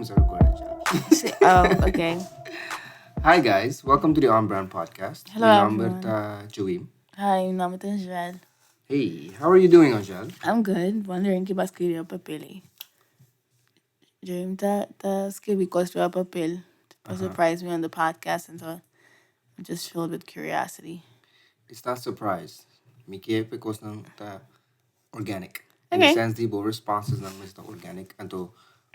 começar a recordar já. Okay. Hi guys, welcome to the OnBrand Podcast. Hello, Meu nome everyone. é Joïm. Hi, meu nome é Angèle. Hey, how are you doing, Angèle? I'm good. Wondering que vas escrever o papel. Joïm tá escrevi coisas para o papel. To surprise me on the podcast, and so I'm just filled with curiosity. It's not surprised. Me que because não tá organic. In the Okay. sense the responses não está organic, and to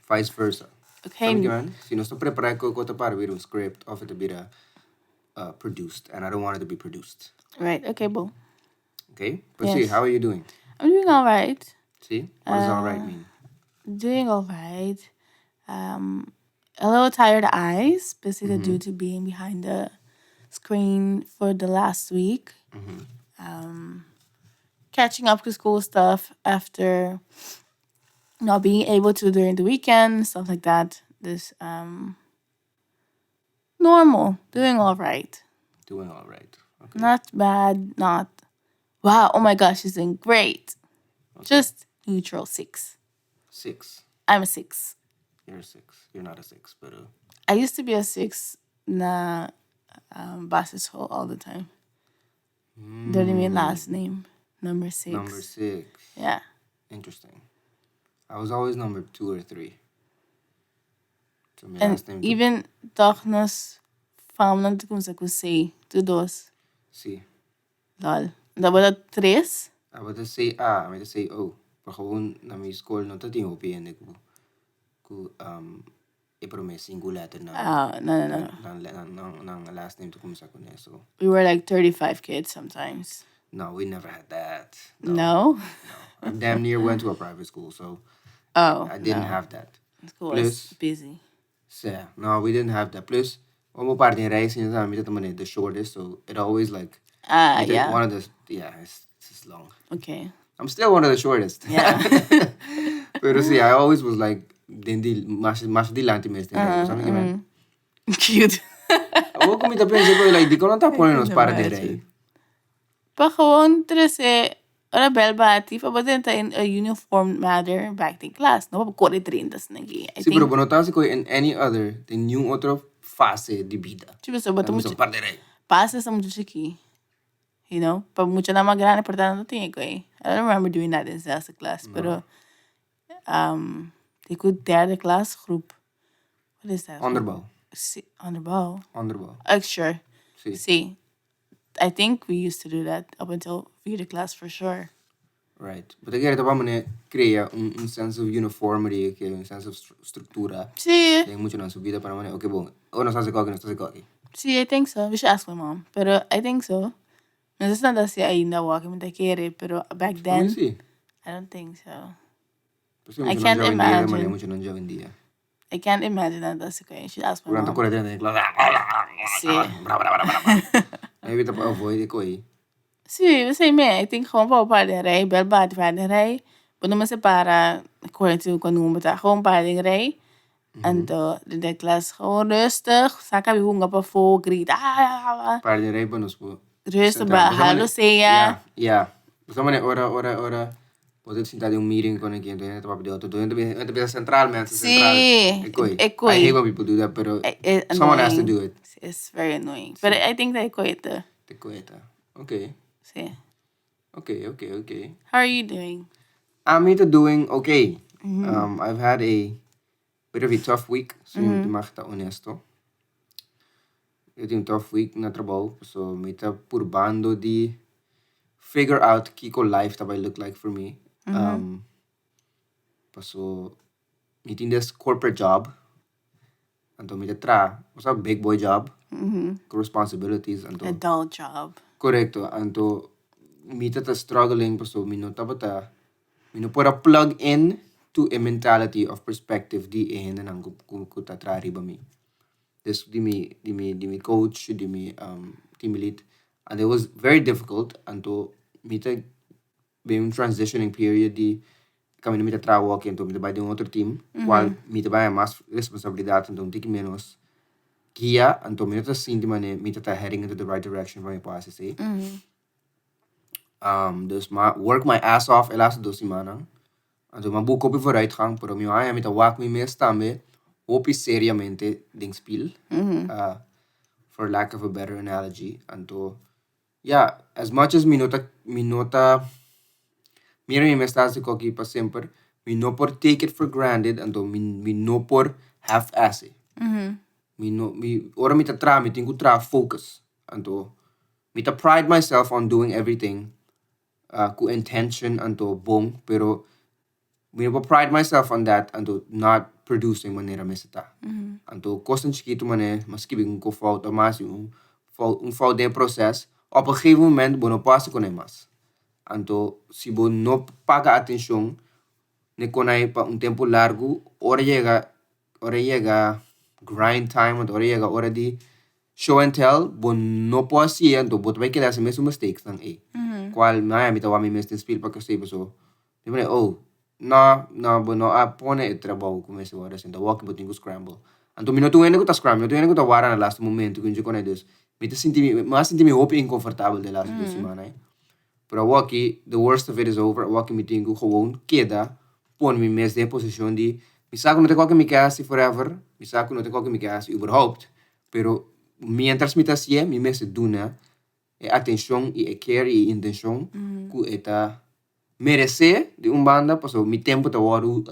vice versa. Okay. Sabe que man? Se não estou preparado com o para vir script of it to be produced, and I don't want it to be produced. Right. Okay, boo. Okay? But see, Yes. how are you doing? I'm doing all right. See? What does all right mean? Doing all right. A little tired eyes, basically due to being behind the screen for the last week. Catching up to school stuff after not being able to during the weekend, stuff like that. This normal. Doing all right. Doing all right. Okay. Not bad, not wow, oh my gosh, she's doing great. Just neutral 6. 6. I'm a 6. You're a 6. You're not a 6, but I used to be a 6 na basisho all the time. Don't even last name. Number 6. number 6. Yeah. Interesting. I was always number 2 or 3. So my And last name even toch nos fam lang kung sa kusay. 2. C. Lol. Dapat na 3? I would just say A, I would just say O. Pero gewoon na may school no tating opien ku ipro may single letter na No. ng last name to kumsa ko na. So We were like 35 kids sometimes. no, we never had that. No? I damn near went to a private school, so Oh. I didn't no. have that. School was Plus- busy. So no, we didn't have that. Plus, one part in race in the shortest, so it always like Yeah. one of the it's just long. Okay. I'm still one of the shortest. Yeah. Pero see, I always was like mas dilante mesmo. Sabe que man? Cute. Ako kumita pensa ko like di ko lang tapon nos para dire. Pa gewoon trese ora belbati pa ba din in a uniform manner back in class. No pa kore 30 nagi. I Sí, pero think. bueno, tasi ko in any other in yung otro fase de vida. Tipo so bato Vamos mucho para dire. pasa sa mucho chiki. You know, pa mucho na magrana portando tingi ko eh. I don't remember doing that in salsa class, pero they could tear the class group. What is that? Onderbouw. Onderbouw. Onderbouw. Sure. Sí. See, I think we used to do that up until vierde class for sure. Right. But again, ito pa man crea un sense of uniformity, un sense of structura. See, Tem mucho na subida para man. Okay, bom. O no sa coque. see, I think so. We should ask my mom, pero I think so. No sé si nada si ahí na walk me te quiere, pero back then Sí. I don't think so. I can't imagine. Mucho non già vendia. I can't imagine that si I should ask my Durante mom. corre dentro clase. Sí. Maybe ito pa avoid ko eh. Sí, você me, I think gewoon pa pa de rij, bel ba de pa de rij. Pero mas para according to quando um bata gewoon pa de rij. En de klas gewoon rustig, saka bi hunga pa fo grita. Para de rei bonus po. Rustig ba, halo seya. Yeah. Basta man ora. Pode sentar de meeting com aqui, então ito pa de outro. Então ito pa central, man. Sí, Ekoi. ekoi. I hate when people do that, pero someone has to do it. It's very annoying. But I think that ekoi ito. Te cueta. Okay. Sí. Okay. How are you doing? I'm doing okay. I've had a bit of a tough week, so te mag ta honesto. Eu tive um tough week na trabalho, so me tá purbando de figure out kiko life that look like for me. So me tinha this corporate job. Anto me was a big boy job. Responsibilities anto. Adult job. Correcto. Anto me tá struggling, so me no tabata me no put a plug in to a mentality of perspective di na nang kuta riba mi. This di me coach, di me team lead, and it was very difficult anto me ta being transitioning period di kami na me ta trabaho aqui anto me ta vai de outro team, while me ta vai mais responsabilidade anto tiki menos guia anto me ta sinti mane me ta heading into the right direction para me passa say. Dus work my ass off elas 2 semanas. Anto mabuko op vooruitgang, pero mi maya met de wak mi meer staan hopi seriamente ding spil. For lack of a better analogy. Anto, yeah, as much as minota, mira mi mestase ko pa sempre, mi no por take it for granted, anto, mi no por half-ass it. Ora mi tingu tra focus. Anto, mi pride myself on doing everything ku intention anto bong, pero mi pride myself on that anto not producing manera meseta. Anto kosten chiquito mane maski bing ko fout o mas um fout de processo. Op een gegeven moment bono passa con mas. Anto si bo no paga atención ne konai pa un tempo largo, ora llega grind time, ora llega ora di show and tell, bo no po así, anto bo vai quedar sem mesmo mistakes nang Qual maya mi tawa mi mesmo spil pa kasi so. Di ba oh, bo no pone e trabaho come se ora senta walk bo tingo scramble. Anto minuto ko ta scramble, minuto ko ta wara na last momento kunjo konai dus. Mi senti mi hope incomfortable de last 2 semanas. Pero waki, the worst of it is over. Waki mi tingo gewoon queda pon mi mes de position di mi saco no te qualquer mi kasi forever. Mi saco no te qualquer mi kasi überhaupt. Pero mientras mi tasie, mi mes duna e atención e care e intención ku eta merece de banda, paso mi tempo ta waru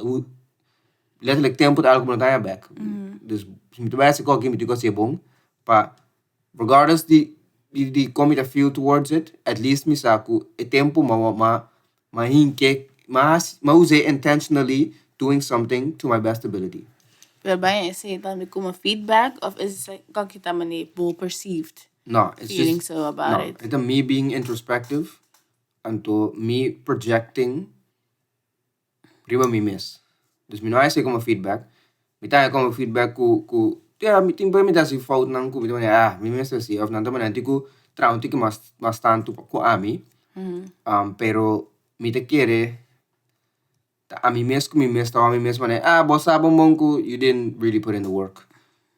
letterlijk tempo ta algo no ta back. Dus mi te base qualquer mi tigo se bom pa regardless di como I feel towards it, at least mi saco e tempo ma hinke ma use intentionally doing something to my best ability. Pero bij je dan become feedback of is het kan je dat manier perceived? No, it's feeling just so about it. It's me being introspective and to me projecting riba mi miss. Dus mi no ay say como feedback. Mi tayo como feedback ku mi timba mi dasi fout nang ku mi mi miss si of nanta man antiku traunti que mas tanto ku ami. Pero mi te quiere a mi miss tawa mi miss man bosa bombong ku you didn't really put in the work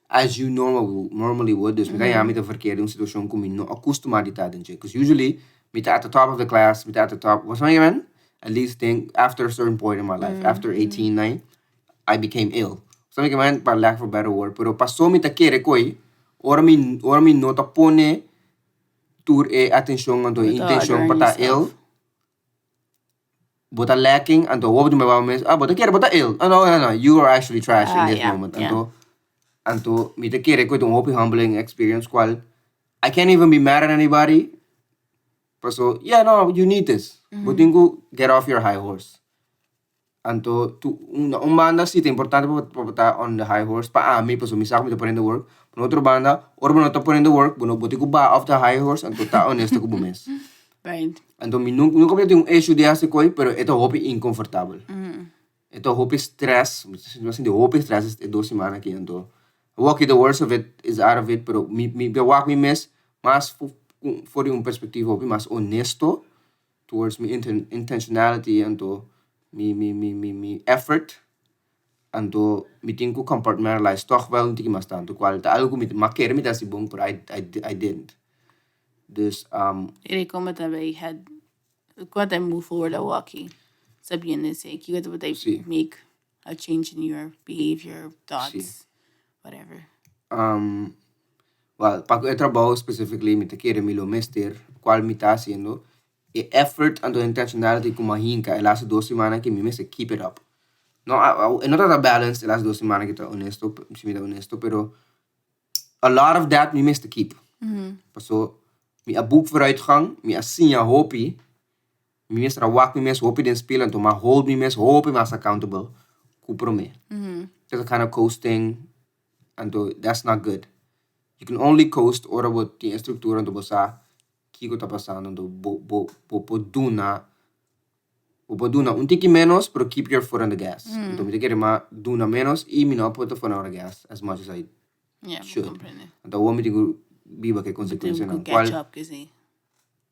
as you normally would. Dus mi tayo mi te verkeerde situation ku mi no acostumado di taden je. Because usually mi ta at the top of the class, mi ta at the top. What's my man? At least think after a certain point in my life, after 18, 9, I became ill. So man, para lack of a better word, pero paso mi ta quiere koi, ora mi no ta pone tur e attention anto intention pata ill. Bota lacking anto what do my mes bota quiere bota ill. No, you are actually trash in this moment. Anto mi ta quiere koi tong hopi humbling experience qual I can't even be mad at anybody. So you need this. But get off your high horse. Anto un banda sí te importante para estar on the high horse pa ami paso mi saco mi te poniendo work. Por otro banda, ora no te poniendo work, bueno botiku ba off the high horse anto ta honesto ko bumes. Right. Anto mi nunca me tengo un issue de hace koi, pero esto hopi inconfortable. Esto hopi stress, no sé de hopi stress es 2 semanas aquí anto. Walkie the worst of it is out of it, pero mi walk mi mes mas for un perspectivo hopi mas honesto towards my intentionality anto mi effort anto mi tinko compartmentalize toch wel een tiki mas tanto qual ta algo ma kere mi dasi bom pero I didn't. Dus Ele como também had quando I move forward a walkie. Sabiendo say you got to make a change in your behavior, thoughts, whatever. Well, pag eu trabalho specifically mi te kere mi lo mester qual mi ta haciendo e effort and intentionality ko mahinka e last 2 semanas que mi me se keep it up. No, no trata balance e last 2 semanas que ta honesto, si mi ta honesto, pero a lot of that mi mis te keep. So, mi a boek vooruitgang, mi a sinja hopi, mi mis ra wak mi mis hopi den spelen, to ma hold mi mis hopi mas accountable, ku pro me. That's a kind of coasting, and that's not good. You can only coast ora wat die structuur and bosa kiko ta pasando do duna un tiki menos pero keep your foot on the gas. Então me querer ma duna menos e me não put the foot on the gas as much as I should. Então o me digo biba que consequência não qual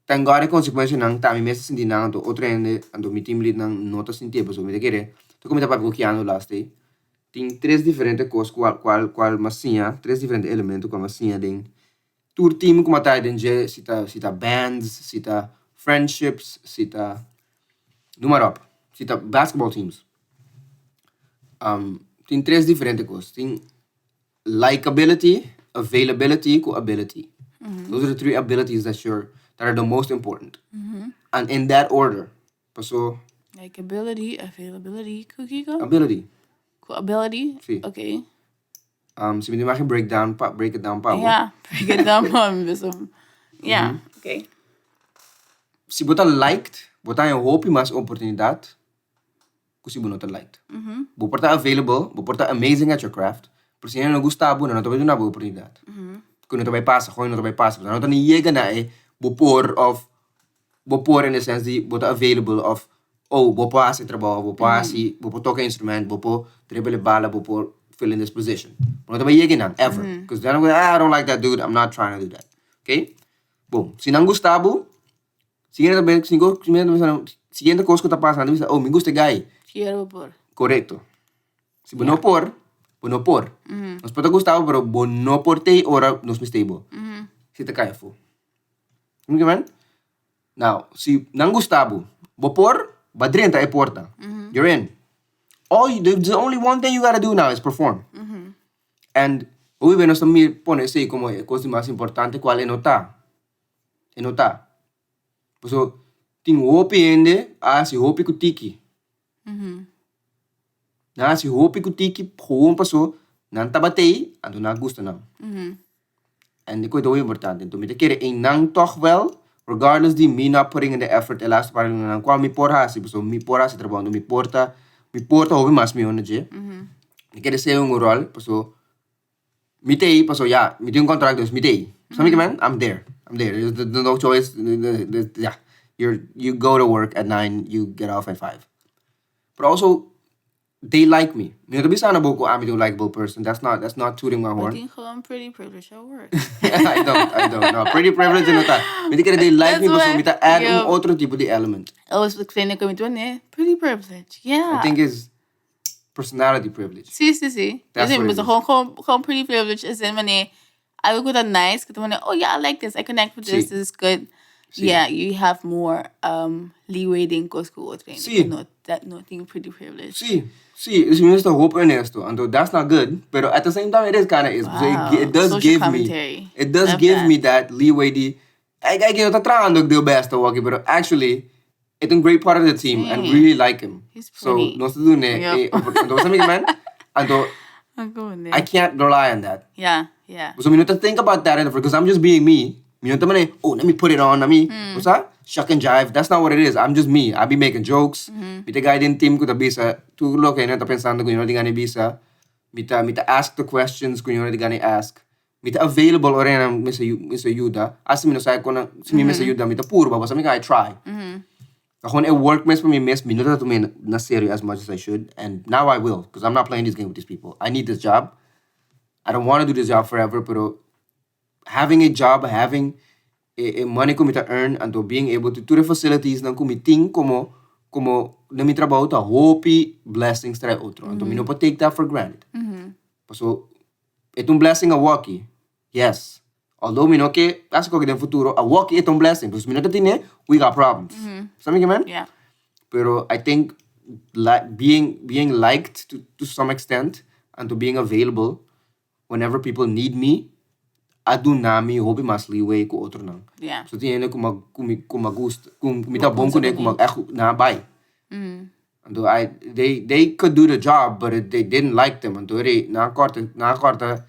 thank God consequência não tá me mesa senti não então outro ende ando me team lead não nota senti so me querer to como tá para bloqueando last day tem 3 diferentes coisas qual massinha 3 diferentes elementos qual massinha den tour team como tá dentro cita bands cita friendships cita número up cita basketball teams tem três diferentes coisas. Tem likability, availability, ability. Those are the three abilities that are the most important. And in that order. So, Likability, availability, cookie go? ability. Ability? Sí. Okay. Si me imagine break it down pa. Yeah, break it down pa. Yeah, okay. Se você liked, você tem hope mais oportunidade, que se você não liked. Você está available, você está amazing at your craft, por se não gostar, você não vai ter uma boa oportunidade. Que não vai passar, não vai passar. Não tem chega na você por in the sense de você available of você pode trabalho, você toca instrumento, você dribble bala, você fill in this position. Não tem chega na ever, because then I don't like that dude, I'm not trying to do that. Okay? Boom. Se não gostar, siguiente coisa que está passando, me gusta guy. Quiero por. Correcto. Se você não por. Nós podemos gostar, pero você não por te ora nos mistable. Se te cai fo. Okay, now, se não gostar, você por, badrenta é porta. You're in. The only one thing you gotta do now is perform. And we ven nós também pone assim como a coisa mais importante, qual é notar. É notar. So, tem hope ainda, se hope que tiki. Se hope que tiki, gewoon passou, não tá batei, ando não gusta não. And the coisa é importante. Então, me te quer não toch wel, regardless de me not putting in the effort, elas para não qual me porra assim, so me porra assim trabalhando, me porta hobby mais me onde je. Me quer ser rol, so me te, so yeah, me tem contrato, me te. Sabe que man? I'm there. There's no choice. Yeah, you go to work at 9, you get off at 5. But also, they like me. You know, I'm a likable person. That's not tooting my horn. I think I'm pretty privileged at work. I don't. No, pretty privileged na ta. They like me, but me ta add otro tipo de element. I was explaining to me, pretty privileged. Yeah. I think it's personality privilege. Sí. That's what it is. Gewoon pretty privileged is in wanneer I look at that nice, oh yeah, I like this, I connect with this, this is good. Yeah, you have more leeway than Costco training. Sí. Nothing pretty privileged. Sí, it's just a hope honesto, and that's not good. But at the same time, it is kind of is. Wow. It does Social give commentary. me, it does Love give that. me that leeway. I get the trying do best to walk, but actually, it's a great part of the team and really like him. He's pretty. So no se do ne. Man, and I can't rely on that. Yeah. So, to think about that, because I'm just being me. Let me put it on. What's that? Shuck and jive. That's not what it is. I'm just me. I be making jokes. Mita guy din team ko ta bisa. Tu look na ta pensando kung yun na gani bisa. Mita ask the questions kung yun na gani ask. Mita available ore na Mr. Yuda. As mi no say ko na si Mr. Yuda mita puro ba sa mi I try. Ako na work mes pa mi mes minuto to me na serious as much as I should, and now I will because I'm not playing this game with these people. I need this job. I don't want to do this job forever, pero having a job, having a money ko mita earn, and to being able to the facilities ng kumiting como na mi trabaho ta hopi blessings tra outro. And to mi no pa take that for granted. So itong blessing a walkie, yes. Although mi no ke kasi ko ng futuro a walkie itong blessing, because mi no tatine we got problems. Sabi man? Yeah. Pero I think being liked to some extent and to being available whenever people need me, adu nami hobi mas leeway ko outro nang. Yeah. So tiene kung magusto, kung mita bom ko ne kung na bay. And they could do the job, but they didn't like them. And nakakorta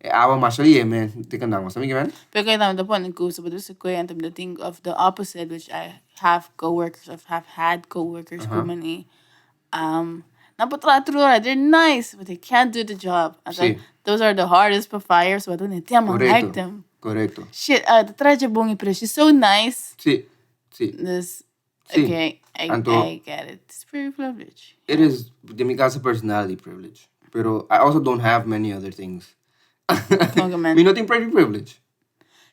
awa masali man. Tikan nang masami man. Pero kaya the point ko sa badus ko and the thing of the opposite, which I have coworkers, have had coworkers who many they're nice, but they can't do the job. And those are the hardest for fire, so I don't like them. Correcto. Shit, the traje bongi, pero she's so nice. Sí. Okay, I get it. It's pretty privilege. It is, de mi casa personality privilege. Pero I also don't have many other things. Mi no tengo pretty privilege.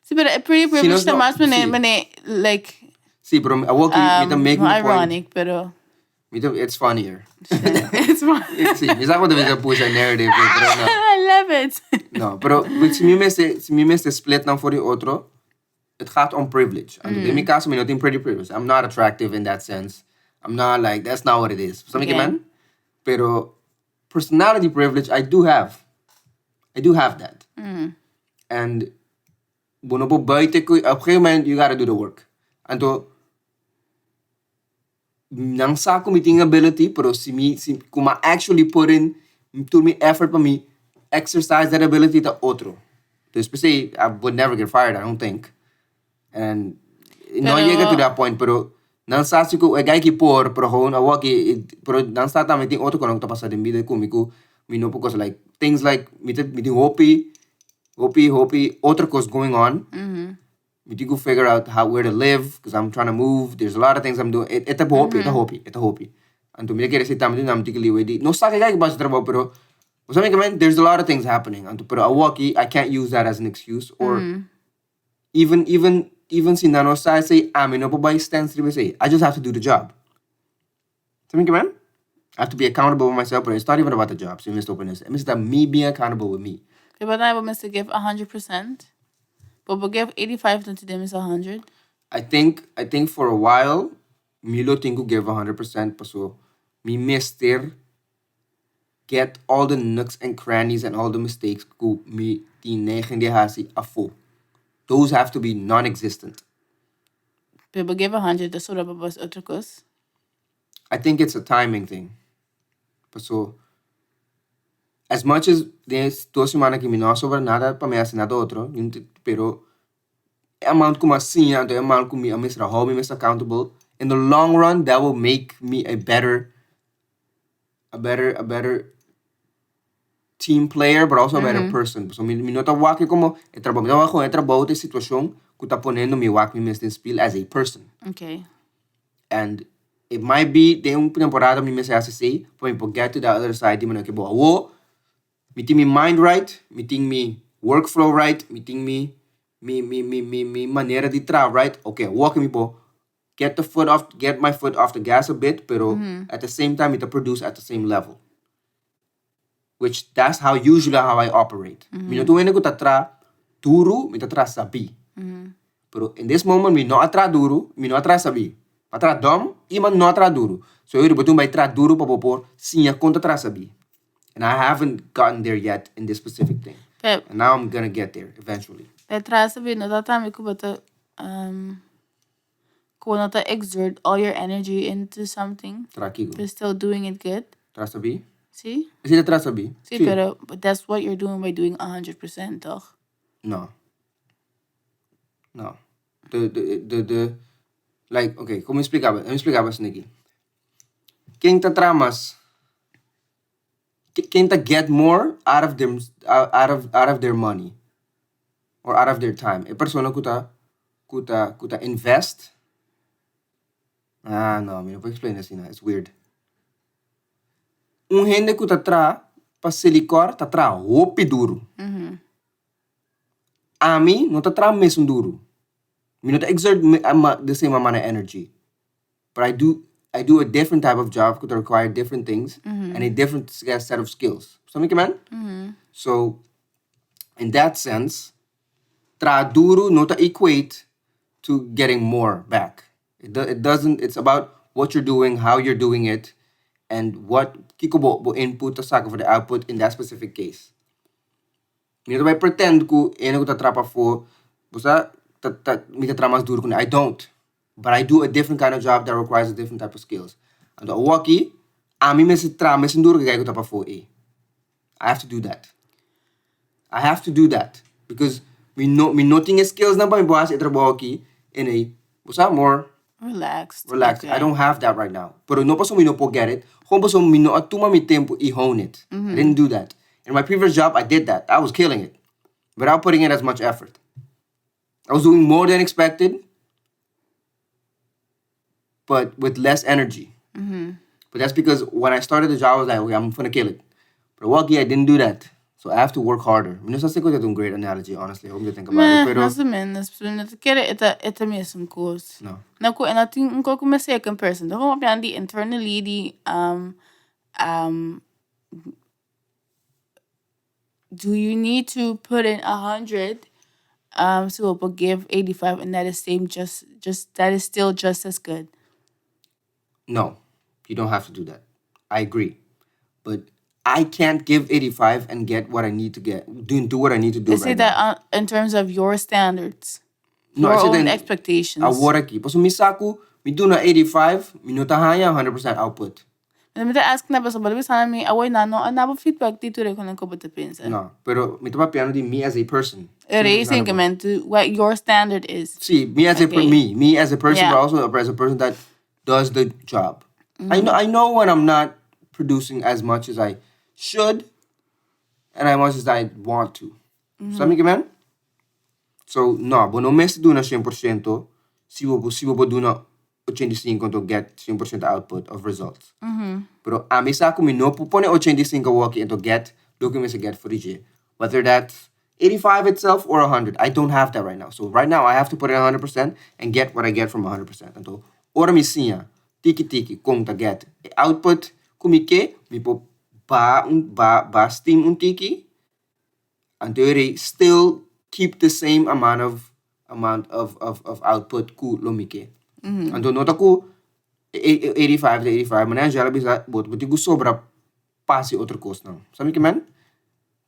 Sí, pero pretty privilege na mas mane, like... Sí, pero mita make me ironic, pero... It's funnier. It's funny. Sí, is that what the push a narrative? Pero no. I love it. No, pero si mi mes split na voor die otro, het gaat om privilege. And in my case, mi no tengo pretty privilege. I'm not attractive in that sense. I'm not like, that's not what it is. Sabi man? Pero personality privilege, I do have that. And bono po buiten ko, op een gegeven moment, you gotta do the work. And to, nang sa ko meeting ability, pero si kuma actually put in, to me effort pa me, exercise that ability to otro. Dus per se, I would never get fired, I don't think. And no llega to that point, pero nang sa si ko, gay ki por, pero gewoon, awaki, pero nang sa ta meeting otro ko nang tapasa din bida ko, mino po kasi like, things like, meeting hopi, otro cos going on. We go figure out where to live because I'm trying to move. There's a lot of things I'm doing. Ito hopi. And to me kaya si tama din namin tikiliwe di. No sa kaya ba sa trabaho pero there's a lot of things happening. And to pero awaki, I can't use that as an excuse or even si nano sa say amin no po ba stance say I just have to do the job. Sabi ka man? I have to be accountable with myself, but it's not even about the job. So Mr. Openness, it's that me being accountable with me. But I will to give 100%. But we give 85 to them is 100. I think for a while, Milo think give 100%, so me mister get all the nooks and crannies and all the mistakes ko me tinegende hasi afo. Those have to be non-existent. People give 100, that's what was other cost. I think it's a timing thing. So as much as there's two semanas que me no sobra nada para me hacer nada otro, pero amount ko masinya, the amount ko me Mr. Hobby, Mr. Accountable, in the long run, that will make me a better team player, but also a better person. So, mi nota wake como, trabaho de situación, que tá ponendo mi wake mi spiel as a person. Okay. And it might be, de un temporada mi mesa say, for me get to the other side, di mo na kibo, wo, meeting me mind right, meeting me workflow right, meeting me manera de tra, right? Okay, walking me po, get my foot off the gas a bit, pero at the same time, it produce at the same level. Which that's usually how I operate. Minuto ko tatra duro, mi tatra sabi. Pero in this moment, mi no atra duro, mi no atra sabi. Atra dom, iman no atra duro. So eu betul by tra duro papopor, sinya konta tra sabi. And I haven't gotten there yet in this specific thing. And now I'm gonna get there eventually. Tra sabi no tata mi kubata to exert all your energy into something. Trakigo. But still doing it good. Tra sabi? See? Is it tra sabi? See, but that's what you're doing by doing 100%, toch? No. The like, okay, como explicaba, Sneaky. Quem ta tramas, quem ta get more out of them, out of their money or out of their time. A persona kuta invest. No, I vou explain this, it's weird. Gente kuta tra pa silicor ta tra hopi duro. Ami no ta tra mesmo duro. Me not exert the same amount of energy, but I do a different type of job that require different things and a different set of skills. Something, man. So, in that sense, tra duro not equate to getting more back. It doesn't. It's about what you're doing, how you're doing it, and what kiko input to saka for the output in that specific case. Me not pretend ko eno ko tatrapa for busa. I don't. But I do a different kind of job that requires a different type of skills. And the waki, I have to do that. I have to do that. Because me noting skills na pa mi buhas itrabaho in a more relaxed. Okay. I don't have that right now. Pero no paso mi no po get it. Kung paso mi no atuma mi tempo i-hone it. I didn't do that. In my previous job, I did that. I was killing it. Without putting in as much effort. I was doing more than expected, but with less energy. But that's because when I started the job, I was like, okay, I'm going to kill it. But Waki, I didn't do that. So I have to work harder. I know that's a great analogy, honestly. I hope you think about it. Pero Mas ou menos. Ito mesmo course. No. Naku, and I think nko kuma second person. Dako mapian di internally di do you need to put in 100 so we'll give 85 and that is that is still just as good? No, you don't have to do that. I agree. But I can't give 85 and get what I need to get, do what I need to do Is right it now. that in terms of your standards? No, your I said own then expectations? award aqui. Paso misaku, mi do na 85, minuta haya 100% output. Mas me ask na ba sa balibi sana mi away na no anabo feedback dito rin kung ko bata pensa. No, pero mi tapa piano di me as a person. Erasing to what your standard is. See, me as a me as a person, Yeah. but also as a person that does the job. I know when I'm not producing as much as I should, and as much as I want to. Sabi ka man? So no, but no mes do na 100%, si wo do na 85 to get 100% output of results. Pero a misa ko mi no pupone 85 waki and to get do que me se get for the whether that's 85 itself or 100. I don't have that right now. So right now I have to put in 100% and get what I get from 100%. Então, ora mi sinha, tiki kung ta get output kumike mi po ba steam tiki until they still keep the same amount of output ku lomike. Until nota ku 85 to 85, man Angèle bisa buti ku sobra pasi otro cost now. Sabi ka man?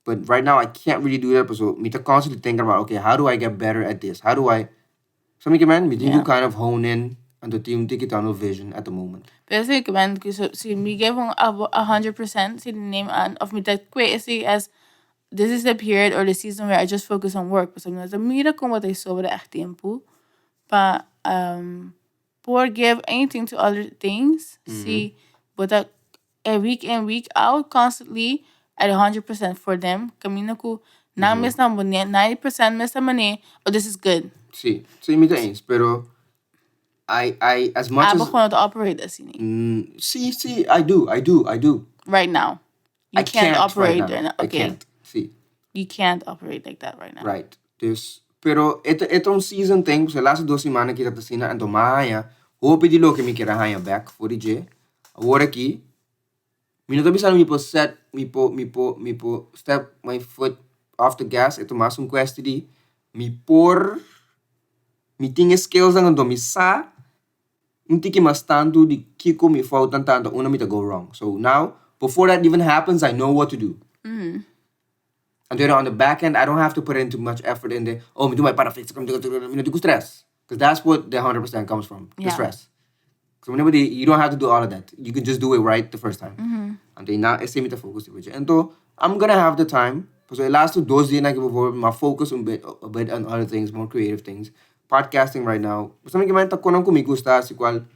But right now I can't really do that. So me to constantly think about, okay, how do I get better at this? How do I sabi ka man? Me to kind of hone in on the team tiki tunnel vision at the moment. Pero sige man, si me give 100%, si name of me that quit as this is the period or the season where I just focus on work. So I'm mira kung what I sobra echt tempo. Pa por give anything to other things. See, but a week in, week out, constantly at 100% for them. Kamina ko, na miss na mo niya, 90% miss na mani, oh, this is good. Sí, me eens. Pero I as much Aba as... ko na to operate as ini. See, I do. Right now. You I can't operate right now. there. Okay. I can't. See. You can't operate like that right now. Right. Dus, pero itong season thing, sa last 2 semanas kita tasina, anto mahaya, hope di lo que mi kira haya back for the J. Agora aqui, mi no tabi sana mi po step my foot off the gas, ito mas un quest di, mi tinha skills ang anto, mi sa, hindi ki mas tanto di kiko mi faltan tanto, una mi to go wrong. So now, before that even happens, I know what to do. And then on the back end, I don't have to put in too much effort in there. Oh, me do my parafix. Me do stress. Because that's what the 100% comes from. The stress. So whenever you don't have to do all of that. You can just do it right the first time. And then now, it's me to focus. And so, I'm going to have the time. So the last 2 days, my focus a bit on other things, more creative things. Podcasting right now. Basta may kimanta ko nang kumigusta si kwal.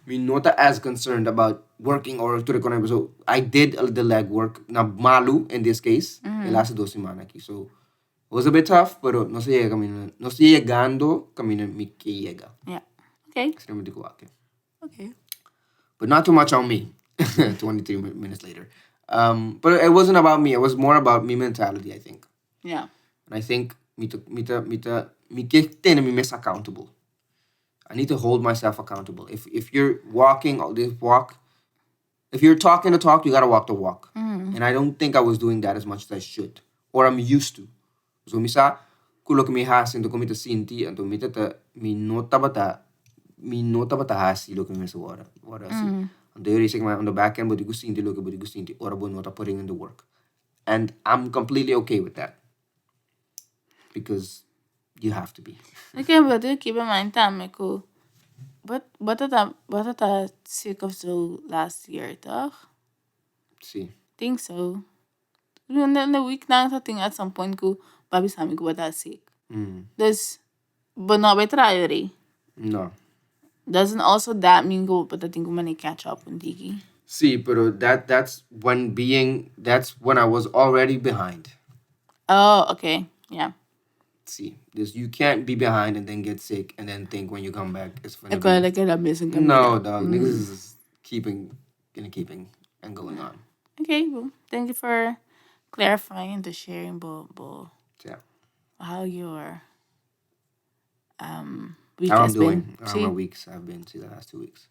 Me not as concerned about working or to reconnect. So I did the legwork na malu in this case. The last 2 semanas aquí. So it was a bit tough, pero no se llegando kami na mi llega. Yeah. Okay. Okay. But not too much on me. 23 minutes later. But it wasn't about me. It was more about me mentality, I think. Yeah. And I think me miss accountable. I need to hold myself accountable. If you're walking this walk, if you're talking the talk, you gotta walk the walk. And I don't think I was doing that as much as I should, or I'm used to. So misa kulo kami hasin to kumita sinti and to mita mi nota bata hasi lo kami sa wara si. And the reason on the back end, but you sinti lo but you sinti or bo nota putting in the work, and I'm completely okay with that because you have to be. Okay, but do keep in mind time ko. But that sick of so last year, toch? See. Think so. The week na sa thing at some point ko babi sa amin ko bata sick. Dus but no by try rin. No. Doesn't also that mean go but I think man catch up on Digi. See, but that's when I was already behind. Oh, okay. Yeah. See, this you can't be behind and then get sick and then think when you come back it's funny. Like I'm missing. No, dog. Niggas is keeping and going on. Okay, well, thank you for clarifying the sharing, bo. Yeah. How your week How I'm has doing. been. How my weeks have been the last 2 weeks.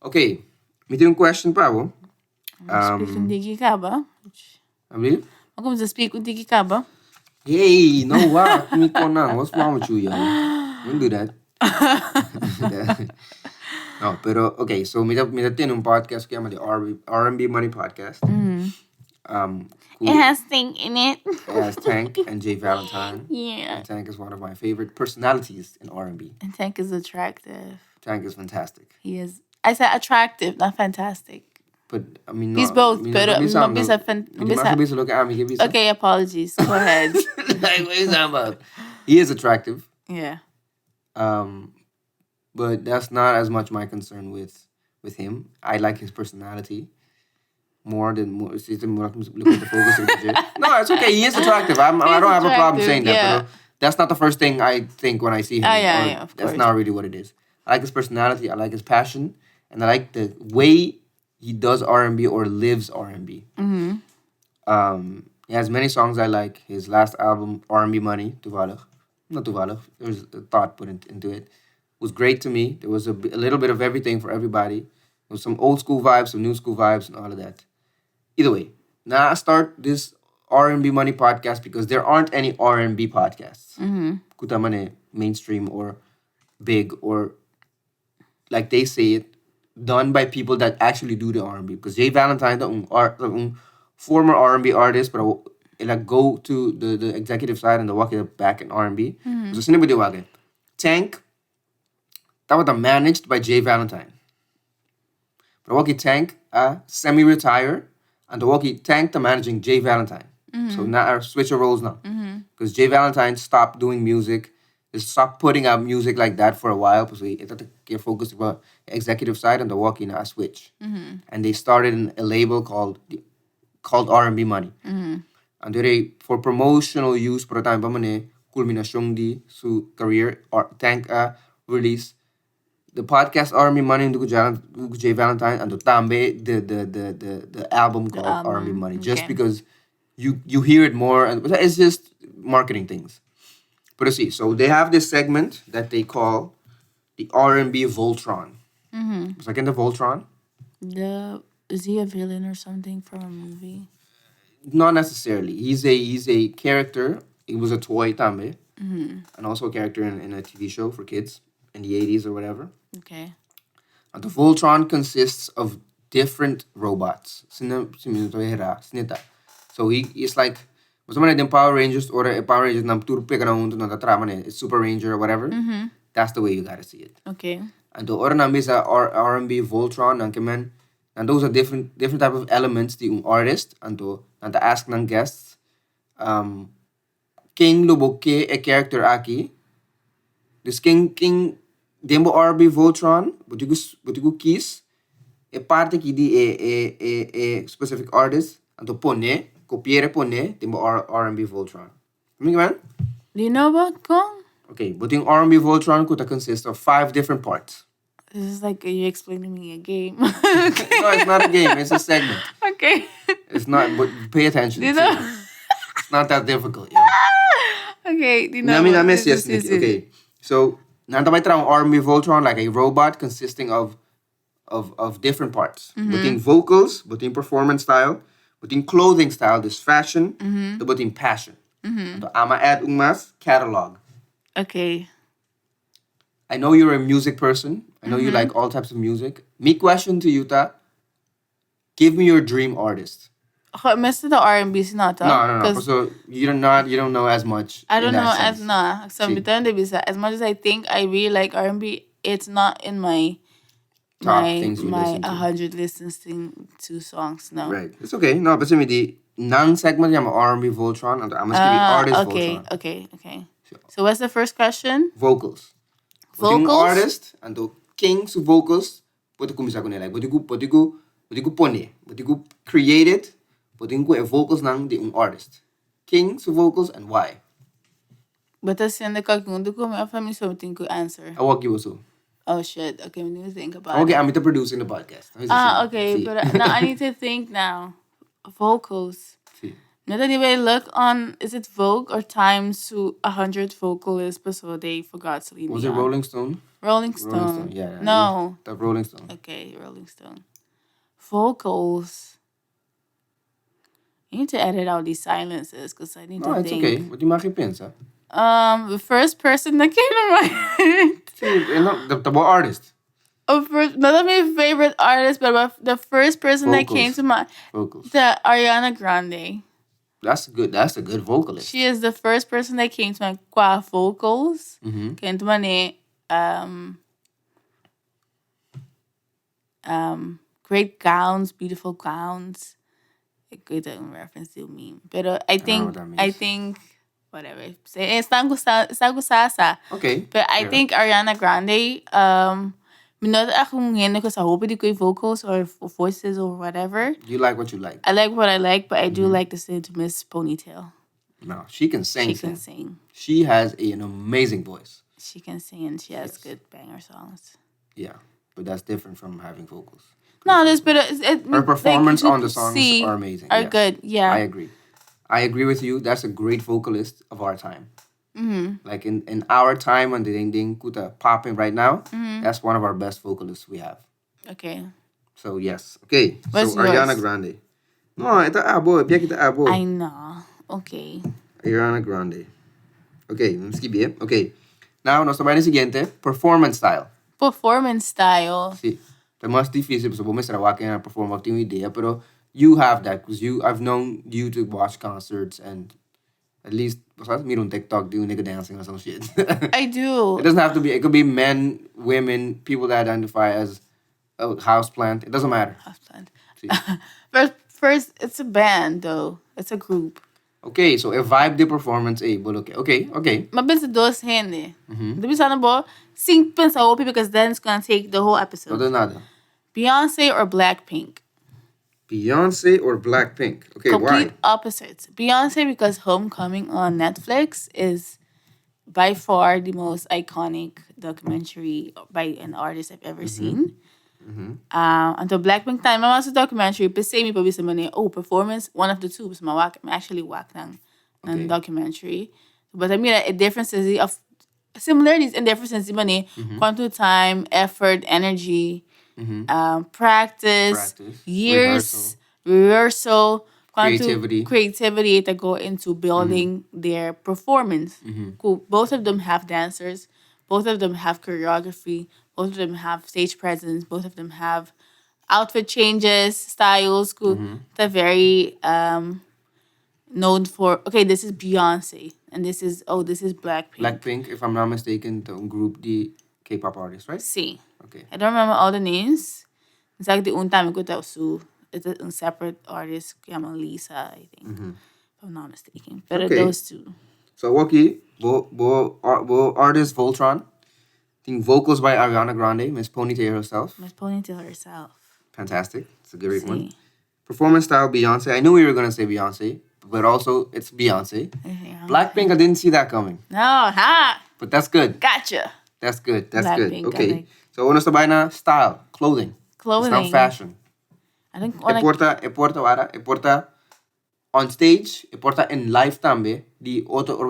Okay. Me tem question pa ako. Speak kung Digi ka ba? Abi? Ako sa speak kung Digi ka ba? Hey, no what? Me ko na. What's wrong with you, yo? Don't do that. No, pero okay, so me tiene un podcast que llama the R&B Money Podcast. Cool. It has Tank in it. It has Tank and Jay Valentine. Yeah. And Tank is one of my favorite personalities in R&B. And Tank is attractive. Tank is fantastic. He is. I said attractive, not fantastic. But, I mean, He's both. Pero mabisa Okay, apologies. Go ahead. Like, what are you talking about? He is attractive. Yeah. But that's not as much my concern with him. I like his personality more. No, it's okay. He is attractive. I don't have a problem saying that. Yeah. But that's not the first thing I think when I see him. Yeah, of course. That's not really what it is. I like his personality. I like his passion. And I like the way he does R&B or lives R&B. He has many songs I like. His last album, R&B Money, not toevallig. There was a thought put into it. Was great to me. There was a little bit of everything for everybody. There was some old school vibes, some new school vibes, and all of that. Either way, now I start this R&B Money podcast because there aren't any R&B podcasts. Kutamane mainstream or big or like they say it, done by people that actually do the R&B. Because Jay Valentine, the former R&B artist, but like go to the executive side and the walk it back in R&B. So sinibudi wage. Tank, that was managed by Jay Valentine. But walkie Tank, semi-retire, and the walkie Tank the managing Jay Valentine. So now I switch the roles now. Because Jay Valentine stopped doing music. They stopped putting out music like that for a while. So he had to get focused about the executive side and the walkie now I switch. And they started a label called R&B Money. And they for promotional use para time pamane culminasyong di su career or Tank release the podcast R&B Money into Jay Valentine and the tambe the album called R&B Money just because you hear it more and it's just marketing things. But see, so they have this segment that they call the R&B Voltron. It's like in the Voltron. Is he a villain or something from a movie? Not necessarily. He's a character. He was a toy tambe. And also a character in a TV show for kids in the 80s or whatever. Okay. And the Voltron consists of different robots. So he's like was the Power Rangers or a Power Rangers nam turpe ka na it's Super Ranger or whatever. That's the way you gotta see it. Okay. And the other nam is a R&B Voltron and those are different type of elements the artist and to ask ng guests King luboke a character aki. This King Dembo R&B Voltron but you kiss a parte ki di a specific artist and to pone copiere pone Dembo R&B Voltron. Do you know about Kong? Okay, but in R&B Voltron could consist of 5 different parts. This is like you explaining me a game. No, it's not a game. It's a segment. Okay. It's not, but pay attention. It's not that difficult. Yeah. Okay. Okay. So, nanta may tawag R&B Voltron like a robot consisting of different parts. Between vocals, between performance style, between clothing style, this fashion, between passion. So, ama add mas catalog. Okay. I know you're a music person. I know you like all types of music. My question to you, ta, give me your dream artist. Mr. the R&B is not. No. So you don't know as much. I don't know as nah. So as much as I think I really like R&B, it's not in my top things you my listen to. 100 listens to songs. No. Right. It's okay. No, but the non segment I'm R&B Voltron and I'm artist Voltron. Okay. So what's the first question? Vocals. Vocals. Artist and the kings of vocals. What you created. But a vocals nang the artist. Kings of vocals and why? But that's in the cooking. Something to answer. I walk you also. Oh shit. Okay, we need to think about it. I'm producing the podcast. Okay, but now I need to think now. Vocals. Not anybody look on, is it Vogue or Times to 100 vocalists, but so they forgot Celine Dion. Was it Rolling Stone? Rolling Stone. Yeah. No. The Rolling Stone. Okay, Rolling Stone. Vocals. You need to edit out these silences because I need to think. No, it's okay. What do you make pensa? The first person that came to my head. The artist. Not of my favorite artists, but the first person that came Vocals. to mind, Vocals. the Ariana Grande. That's good. That's a good vocalist. She is the first person that came to mind. Qua vocals, Mm-hmm. came to mind. Great gowns, beautiful gowns. Good reference to me, but I don't know what that means. think whatever. Está gusasa. Okay. But I fair. think Ariana Grande, not akong hindi ko sa hope di ko yung vocals or voices or whatever. You like what you like. I like what I like, but I do like to listen to Miss Ponytail. No, she can sing. She can sing. She has an amazing voice. She can sing and she has good banger songs. Yeah, but that's different from having vocals. No, this but Her performance like, on the songs are amazing. Are yes. good, yeah. I agree with you. That's a great vocalist of our time. Mm-hmm. Like in our time when the ding ding kuta popping right now, that's one of our best vocalists we have. Okay. So yes. Okay. What's so Ariana yours? Grande. No, ito abo. Biya kita abo. I know. Okay. Ariana Grande. Okay, let's keep it. Okay. Now, nos trabalho siguiente, performance style. Performance style. Sí. É mais difícil, porque vou mostrar aqui na performance, eu tenho ideia, pero you have that, because I've known you to watch concerts and at least, me on TikTok do nigga dancing or some shit. I do. It doesn't have to be, it could be men, women, people that identify as a houseplant. It doesn't matter. Houseplant. Sí. But first, it's a band though. It's a group. Okay, so a vibe the performance, but okay. Mabinsa dos hindi. Dabi sana bo, sing sa OP because then it's gonna take the whole episode. No, there's nada. Beyonce or Blackpink? Beyonce or Blackpink? Okay, Complete why? opposites. Beyonce because Homecoming on Netflix is by far the most iconic documentary by an artist I've ever seen. Until Blackpink time, I watched a documentary, but say me pa bisa man performance, one of the two, but I'm actually whack ng documentary. But I mean, a differences of similarities and differences man quantum time, effort, energy, practice, years, rehearsal, creativity that go into building their performance. Cool. Both of them have dancers. Both of them have choreography. Both of them have stage presence. Both of them have outfit changes, styles. Cool. They're very known for. Okay, this is Beyonce, and this is Blackpink. Blackpink, if I'm not mistaken, the group the K-pop artist, right? See. Okay. I don't remember all the names. It's like the time ko su. It's a separate artist, kaya Lisa, I think. If I'm not mistaken. But Okay. those two. So, Waki, bo artist Voltron. I think vocals by Ariana Grande, Miss Ponytail herself. Miss Ponytail herself. Fantastic. It's a great one. See. Performance style, Beyonce. I knew we were going to say Beyonce, but also it's Beyonce. Yeah. Blackpink, I didn't see that coming. No, ha! But that's good. Gotcha. That's good. Blackpink, Okay. I like. So, ano sa na style, clothing. Clothing. It's not fashion. I don't want Importa on stage, importa in life tambe, the auto or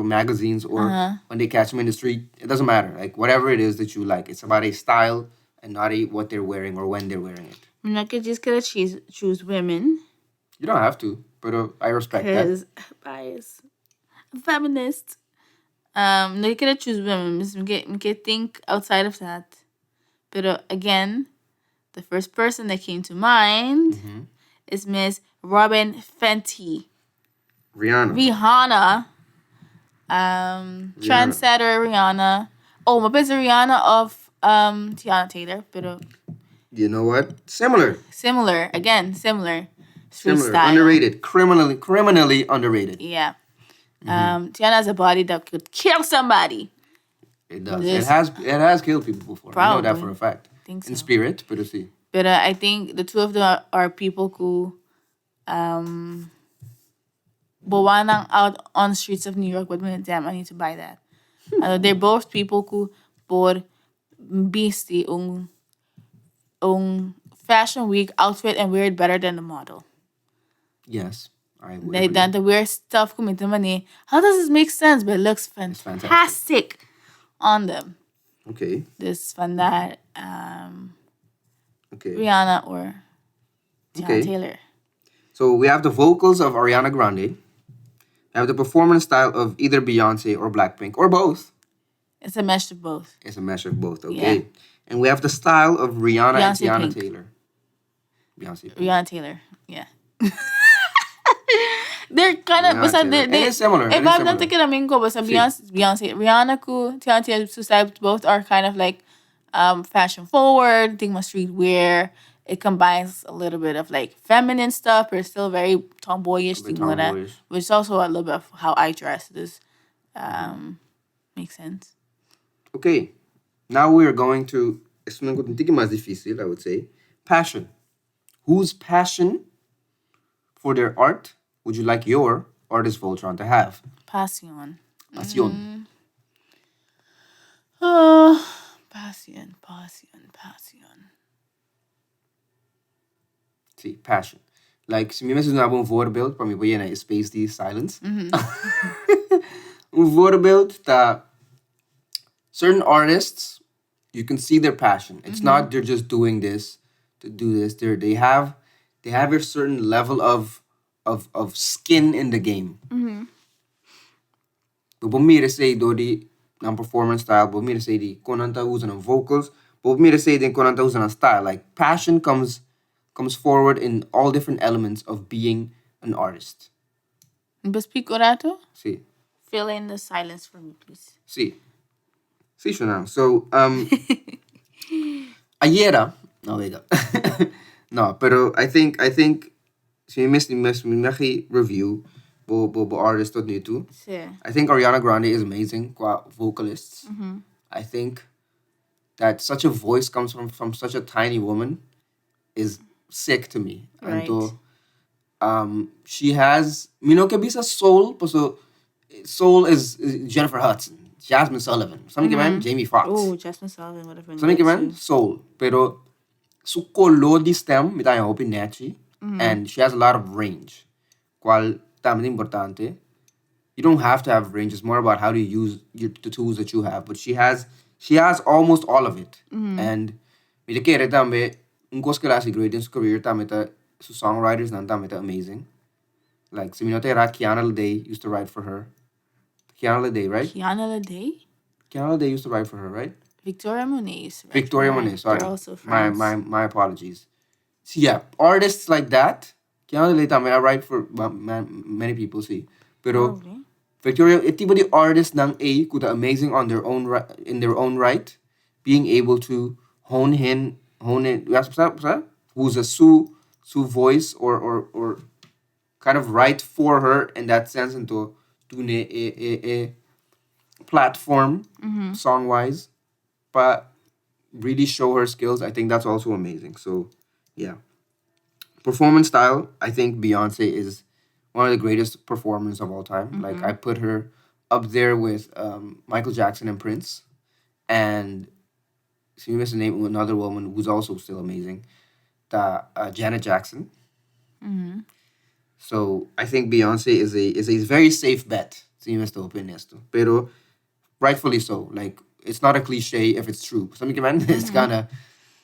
magazines or when they catch them in the street. It doesn't matter. Like whatever it is that you like. It's about a style and not what they're wearing or when they're wearing it. I'm not just gonna choose women. You don't have to, but I respect that. Because bias. I'm feminist. Not gonna choose women. I'm gonna think outside of that. But again, the first person that came to mind is Miss Robin Fenty. Rihanna. Trendsetter Rihanna. Oh, my best Rihanna of Tiana Taylor. Pero You know what? Similar. similar. Street Similar. style. Underrated. Criminally underrated. Yeah. Tiana has a body that could kill somebody. It does. Yes. It has killed people before. I know that Probably. for a fact. Think so. In spirit, but you see. But I think the two of them are people who bawanang out on the streets of New York, but damn, I need to buy that. They're both people who por beastie fashion week outfit and wear it better than the model. Yes. I would They agree. done the wear stuff kumita money. How does this make sense? But it looks fantastic on them. Okay. This Van that Okay. Rihanna or Tiana Okay. Taylor. So we have the vocals of Ariana Grande. We have the performance style of either Beyonce or Blackpink or both. It's a mesh of both. It's a mesh of both. Okay. Yeah. And we have the style of Rihanna and Beyonce Tiana Pink. Taylor. Beyonce Pink. Rihanna Taylor. Yeah. They're kind of, Rihanna basta Taylor. they, It is similar. eh, It is bad similar. natin kinamin ko, basta Si. Beyonce, Rihanna ko, Tiana Taylor, Suicide, both are kind of like fashion forward, think my streetwear. It combines a little bit of like feminine stuff, but it's still very tomboyish, Bit thing like that, tomboyish. which is also a little bit of how I dress. This makes sense. Okay. Now we are going to... Es un poquito más difícil, I would say. Passion. Whose passion for their art would you like your artist Voltron to have? Passion. Pasión. Passion. Sí, passion. Like, se me mencionaba un voorbeeld, para mí voy a space die silence. Un voorbeeld that certain artists, you can see their passion. It's not they're just doing this to do this. They have a certain level of skin in the game. But for me to say dodi ng performance style, but me to say di konanta usan ng vocals, but me to say di konanta usan ng style. Like passion comes forward in all different elements of being an artist. But speak orato? Sí. Fill in the silence for me, please. Sí. Sí, Shana. So, ayer, no, wait up. No, pero I think, si me review, bo artist tot nu toe. Yeah. I think Ariana Grande is amazing, qua vocalists. I think that such a voice comes from such a tiny woman is sick to me. Right. And she has, que bisa soul, so soul is Jennifer Hudson, Jasmine Sullivan, something man, Jamie Foxx. Oh, Jasmine Sullivan would have been Something good man, too. soul. Pero su color di stem, mitay open nachi, and she has a lot of range. Qual también importante. You don't have to have range. It's more about how to use the tools that you have. But she has almost all of it. And me kere tambe un cos que la great in su career tamita su songwriters nan tamita amazing. Like Siminote Ra Kiana Lede used to write for her. Kiana Lede, right? Kiana Lede? Kiana Lede used to write for her, right? Victoria Moniz. Victoria Monet, sorry. They're also friends. My apologies. So yeah, artists like that. Kiana Lede tambe I write for many people see. Pero Probably. Victoria, tipo the artists ng A kuta amazing on their own in their own right, being able to hone in who's a su voice or kind of write for her in that sense into a platform song wise, but really show her skills. I think that's also amazing. So yeah, performance style. I think Beyonce is one of the greatest performers of all time. Like I put her up there with Michael Jackson and Prince, and so you missed the name of another woman who's also still amazing, Janet Jackson. So I think Beyonce is a very safe bet. So you missed the opinion, pero rightfully so. Like it's not a cliche if it's true. Something man, it's kinda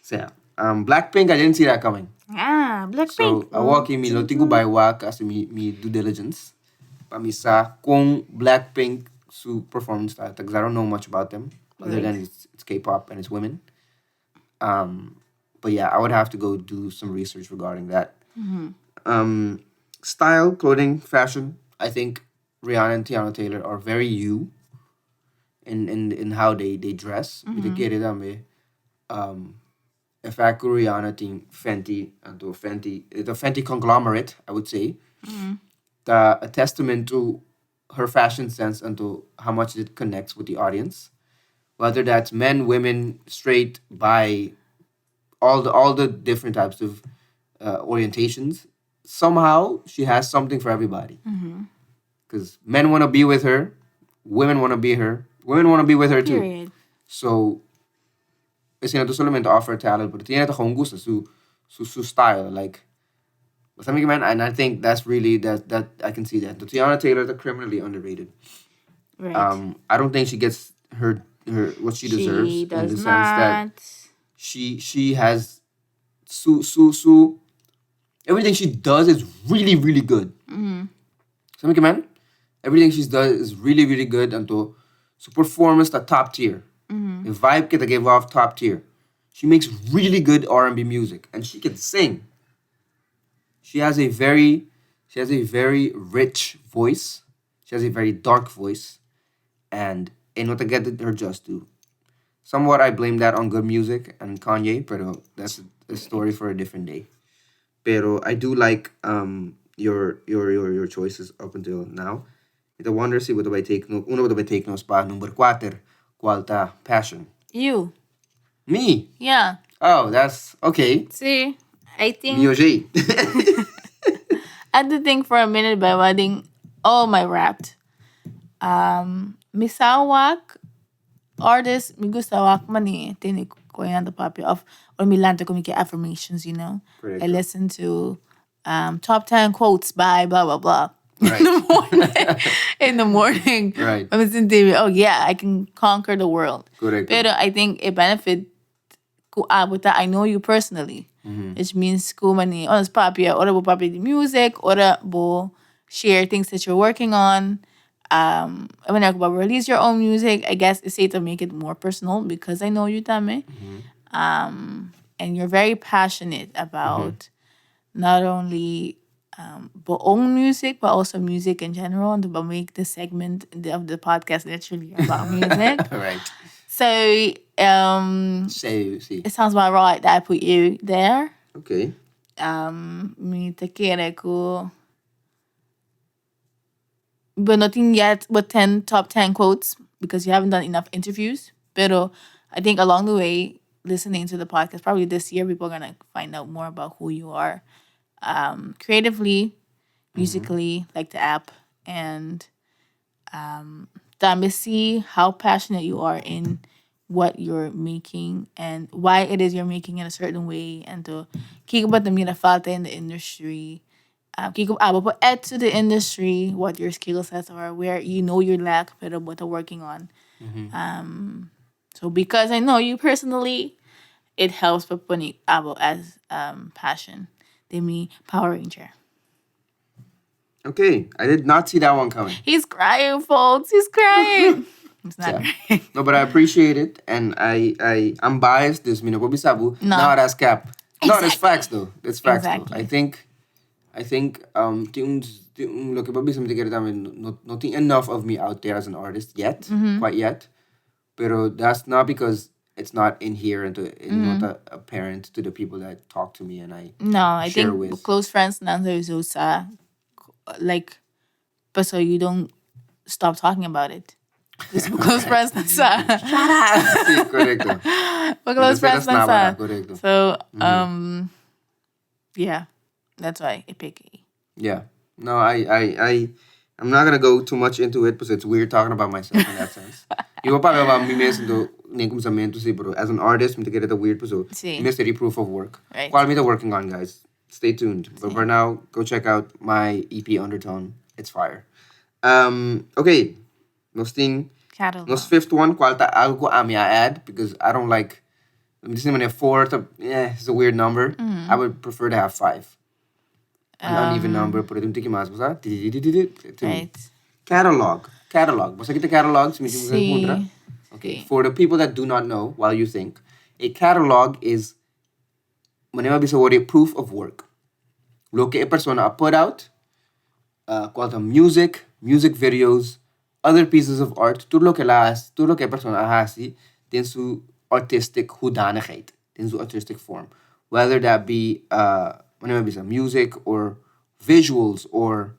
so yeah. Blackpink, I didn't see that coming. Ah, Blackpink. So, I walk in, me lotigo by walk as me due diligence. Pa mi sa kung Blackpink su performance style, because I don't know much about them other than it's K-pop and it's women. But yeah, I would have to go do some research regarding that. Style, clothing, fashion. I think Rihanna and Tiana Taylor are very you in how they dress. If I could Rihanna team Fenty and to Fenty, the Fenty conglomerate, I would say, a testament to her fashion sense and to how much it connects with the audience, whether that's men, women, straight, bi, all the different types of orientations. Somehow she has something for everybody. Because men want to be with her, women want to be her, women want to be with her too. Period. So it's not solamente offer talent, but tiene gewoon gusto su style. Like, with something man, and I think that's really that I can see that. The Tiana Taylor is criminally underrated. Right. I don't think she gets her what she deserves She in the does sense not. that she has su everything she does is really really good. Something man, everything she does is really really good, and to su performance the top tier. The vibe kita gave off top tier. She makes really good R&B music, and she can sing. She has a very rich voice. She has a very dark voice, and ain't not to get her just due. Somewhat, I blame that on good music and Kanye, pero that's a story for a different day. Pero I do like your choices up until now. I wonder si what do I take no uno what do I take nos pa number 4, qualta passion. You. Me. Yeah. Oh, that's okay. See, I think Mio J. I had to think for a minute by wedding all my rapt. Misawak artist, mi gustawak man eh. Tinig ko yan the popular of or milanta ko miki affirmations, you know. Correct. I listen to top 10 quotes by blah blah blah. Right. In the morning. In the morning. Right. I was in TV. Oh yeah, I can conquer the world. Correct. Pero I think it benefit ko abot I know you personally. Which means ko man ni oras papia, ora bo papia the music, ora bo share things that you're working on. When I release your own music, I guess it's safe to make it more personal because I know you, Tame. And you're very passionate about not only own music, but also music in general. And to make the segment of the podcast literally about music. Right. So, See. it sounds about right that I put you there. Okay. Mi te quiere ko. But nothing yet with top 10 quotes because you haven't done enough interviews. Pero I think along the way, listening to the podcast, probably this year, people are going to find out more about who you are. Creatively, musically, like the app. And see how passionate you are in what you're making and why it is you're making in a certain way. And to keep about the mina falta in the industry. Keep add to the industry what your skill sets are, where you know you lack, pero what you're working on. So because I know you personally, it helps but putting abo as passion. They me Power Ranger. Okay. I did not see that one coming. He's crying, folks. He's crying. It's not crying. No, but I appreciate it, and I'm biased. This mino sabu. No. No, that's cap. No, that's Exactly. facts though. That's facts though. Exactly. I think look not enough of me out there as an artist yet, quite yet. Pero that's not because it's not inherent or not apparent to the people that talk to me and I I share think with. close friends nanzo is like, but so you don't stop talking about it. Just close friends na sa. Sí, correcto. But close friends na sa. Correcto. So yeah, that's why I pick A. Yeah. No, I'm not gonna go too much into it because it's weird talking about myself in that sense. You pa about me mesmo nem começamento si bro. As an artist, me to get it a weird so Sí. mystery proof of work. Right. Qual me working on, guys. Stay tuned. But for now, go check out my EP Undertone. It's fire. Okay. Nos Catalog. Nos fifth one, qual ta algo a mi add because I don't like this is a 4 it's a weird number. I would prefer to have 5. An uneven number, pero yung tiki mas basta. Right. Catalog. Basta kita catalog. Sí. Okay. For the people that do not know, while you think, a catalog is manema bisa word proof of work. Lo que a persona put out, qual music videos, other pieces of art, tudo lo que a persona hasi, tem su artistic hoedanigheid, tem su artistic form. Whether that be music or visuals or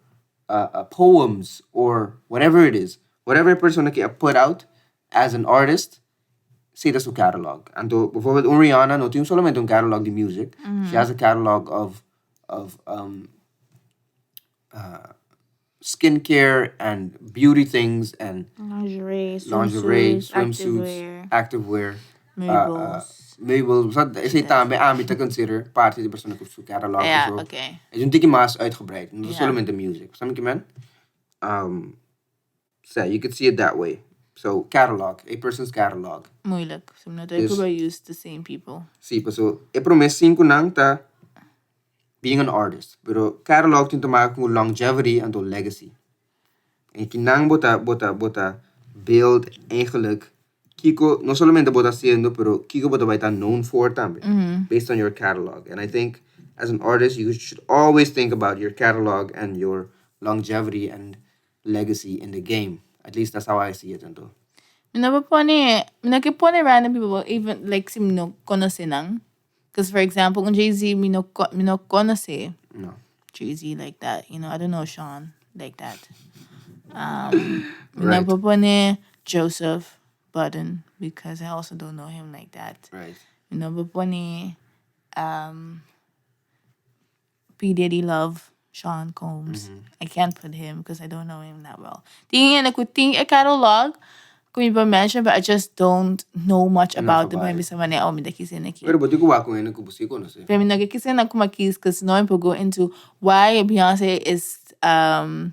poems or whatever it is, whatever a person can put out as an artist, say that's a catalog. And to bijvoorbeeld Rihanna, no tiene solamente un catalog de music. She has a catalog of skincare and beauty things and Lingerie, swimsuits, activewear, meubels. Is het aan bij te consider part die persoon op zo'n catalog. Yeah, so. okay. Het is een dikke maas uitgebreid. Not Yeah. solamente the music. Snap je, man? So you could see it that way. So catalog, a person's catalog. Moeilijk. So not everybody use the same people. Sí, pues so, e promes 5 nang ta being an artist. Pero catalog tinto maken con longevity en to legacy. En kinang bota build eigenlijk Kiko, no solamente vos haciendo, pero Kiko vos vai estar known for también, based on your catalog. And I think as an artist, you should always think about your catalog and your longevity and legacy in the game. At least that's how I see it. Ento. Minapapone random people, even like si mino conoce nang. Because for example, kung Jay-Z, mino conoce No. Jay-Z like that. You know, I don't know Sean like that. Right. Minapapone Joseph Budden because I also don't know him like that. Right. Minapapone P. Diddy Love Sean Combs. I can't put him because I don't know him that well. Tingin ako a catalog kung iba mention, but I just don't know much about them. about it. Bisa man ako midakisin aqui. Pero buti ko wako ngayon nagkubusi ko na siya. Pero minakisin ako makis because no one will go into why Beyonce is the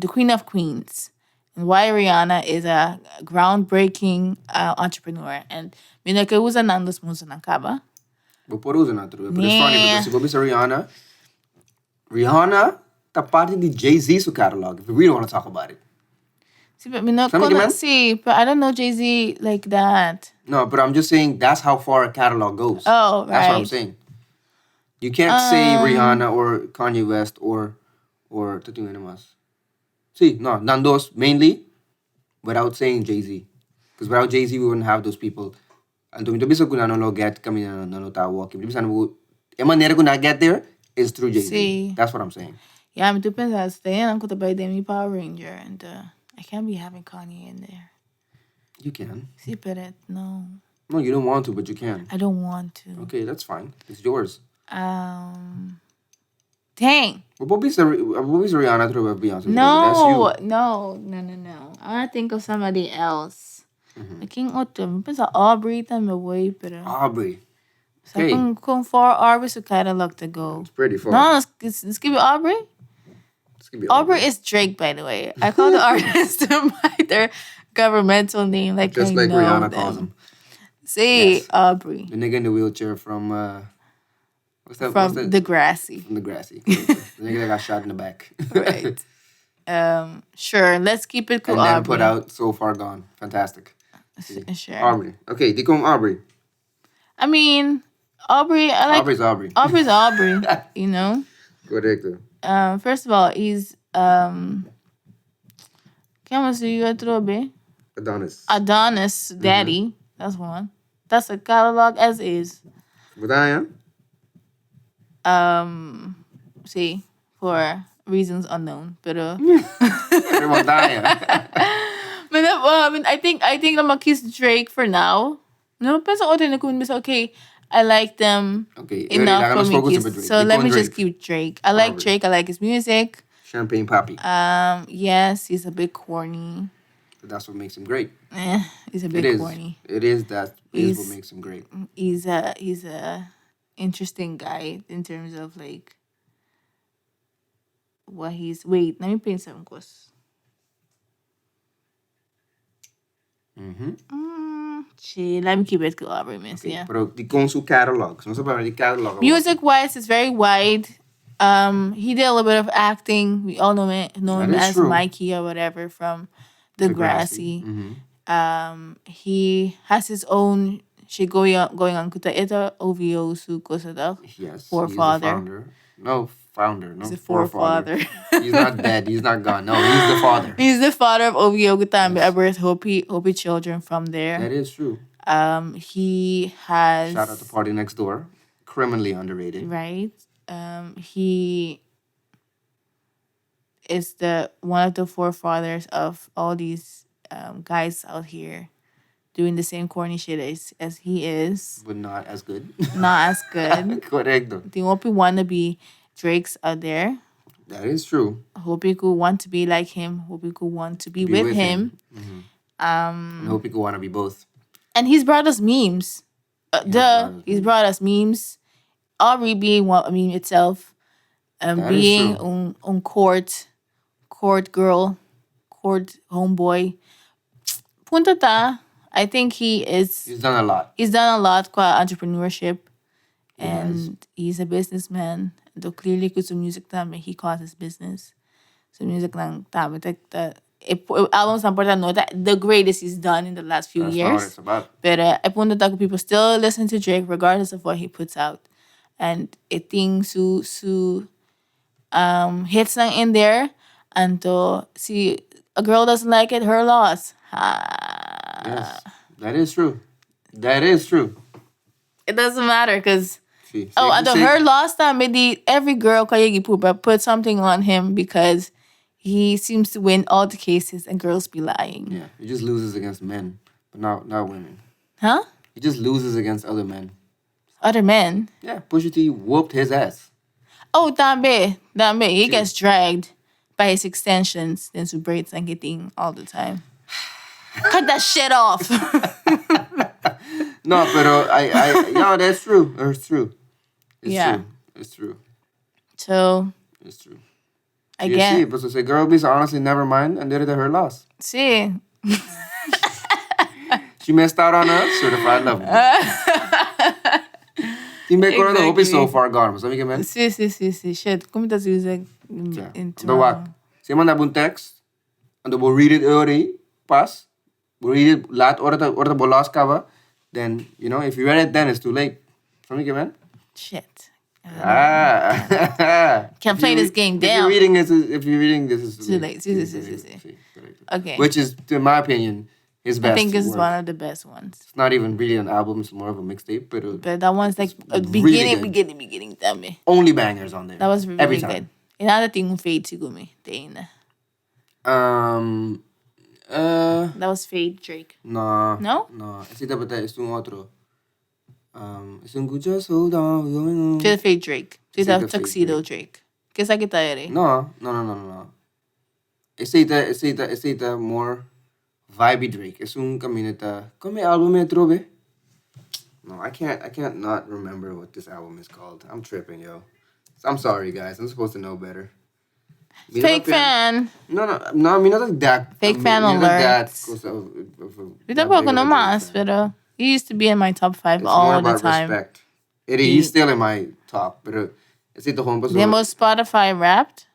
Queen of Queens and why Rihanna is a groundbreaking entrepreneur. And minakausa nandos mo sa nangkaba. But por uso na true. But it's funny because si Bobby sa Rihanna, tapati di Jay-Z su catalog. If we really want to talk about it. See, but but I don't know Jay-Z like that. No, but I'm just saying that's how far a catalog goes. Oh, right. That's what I'm saying. You can't say Rihanna or Kanye West or Tattoo Animas. See, no, Nandos mainly without saying Jay-Z. Because without Jay-Z, we wouldn't have those people. And to bisa ko na no get kami na tawo. Bisa na manera ko na get there is through Jay-Z. See. That's what I'm saying. Yeah, I'm depends on staying. I'm going to buy Demi Power Ranger and I can't be having Kanye in there. You can. See, but no. No, you don't want to, but you can. I don't want to. Okay, that's fine. It's yours. Dang. But Bobby's Rihanna through Beyonce. No. I want to think of somebody else. King Otto. Pensa Aubrey também pero. Aubrey. So kung for Aubrey so catalog to go. It's pretty far. No, let's give it Aubrey. Aubrey is Drake, by the way. I call the artist by their governmental name, like just I like know Rihanna them. calls him. Say Yes. Aubrey The nigga in the wheelchair from what's that? from Degrassi. From Degrassi. The nigga that got shot in the back. Right. Sure. Let's keep it cool. And then Aubrey. put out So Far Gone. Fantastic. Sure. Aubrey. Okay, di kong Aubrey. I mean, Aubrey. I like Aubrey's Aubrey. Aubrey's Aubrey. You know. Correcto. First of all, he's Kama si Yotrobe? Adonis Daddy. That's one. That's a catalog as is. But I am. See, for reasons unknown. Pero I think I'm gonna kiss Drake for now. No, pero okay, I like them enough for me kiss. So let me just keep Drake. I like Drake. I like his music. Champagne Papi. Yes, he's a bit corny. But that's what makes him great. He's a bit corny. It is that is what makes him great. He's a interesting guy in terms of like what he's. Wait, let me paint some quotes. Let me keep it cool, miss. Okay, Yeah. pero di kong su catalog. So, the catalog. Music wise, it's very wide. He did a little bit of acting. We all know him as true. Mikey or whatever from Degrassi. He has his own shit going on. Kuta ito OVO su kosa Yes. Forefather. Founder. No, He's the forefather. He's not dead. He's not gone. No, he's the father. He's the father of OVO Gutambe. I birthed Hopi children from there. That is true. He has Shout out to Party Next Door. Criminally underrated. right. He is one of the forefathers of all these guys out here doing the same corny shit as he is. But not as good. Not as good. Correcto. The Hopi wannabe Drakes out there. That is true. Hopi could want to be like him. Hopi could want to be with him. And hope people want to be both. And he's brought us memes. He's brought us memes. Aubrey being a meme itself. Being on court girl, court homeboy. Punta ta, I think he's done a lot. He's done a lot qua entrepreneurship. And he's a businessman. Though clearly, because music tama, he calls his business. So music lang tama. albums na porta nota, the greatest he's done in the last few That's years. not what it's about. But I punto that people still listen to Drake regardless of what he puts out. And it things su hits na in there. And to see a girl doesn't like it, her loss. Yes, that is true. That is true. It doesn't matter because See, and her loss time, every girl kaya put something on him because he seems to win all the cases and girls be lying. Yeah, he just loses against men, but not women. Huh? He just loses against other men. Other men? Yeah, Pusha T whooped his ass. Oh, dambe. He gets dragged by his extensions into braids and getting all the time. Cut that shit off. No, pero yeah, that's true. It's true. It's true. So, It's true. I guess. Sí, pues ese girl be honestly never mind and did it her loss. Sí. She missed out on a certified level. He make one of the hope is so far gone. Sabi ka man? Sí. Shit. Como estás usando in The wak. Si man nabun text, and we'll read it early, pas. We'll read it lat or the bolas kava. Then, if you read it then, it's too late. Sabi ka man? Shit. Can't play this game down. If you're reading this, it's too late. Sí. Okay. Which is, in my opinion, his best. I think this is work. one of the best ones. It's not even really an album; it's more of a mixtape. But that one's like really beginning. Dami. Only bangers on there. That was really every good. time. Inada ting Fade sigumi. Tain. That was Fade Drake. No. Ese dapat es un otro. Es un just hold on. Feel Fade Drake. Feel Ese the Tuxedo Drake. ¿Qué sa kita ere? No. Ese more vibey Drake. Es un camineta. Come album me trove. No, I can't not remember what this album is called. I'm tripping, yo. I'm sorry, guys. I'm supposed to know better. Fake fan. No, me not that. Fake fan alert. Ito po ako namas, pero he used to be in my top 5 all the time. Respect. He's still in my top, pero ito kung paso. The most Spotify Wrapped?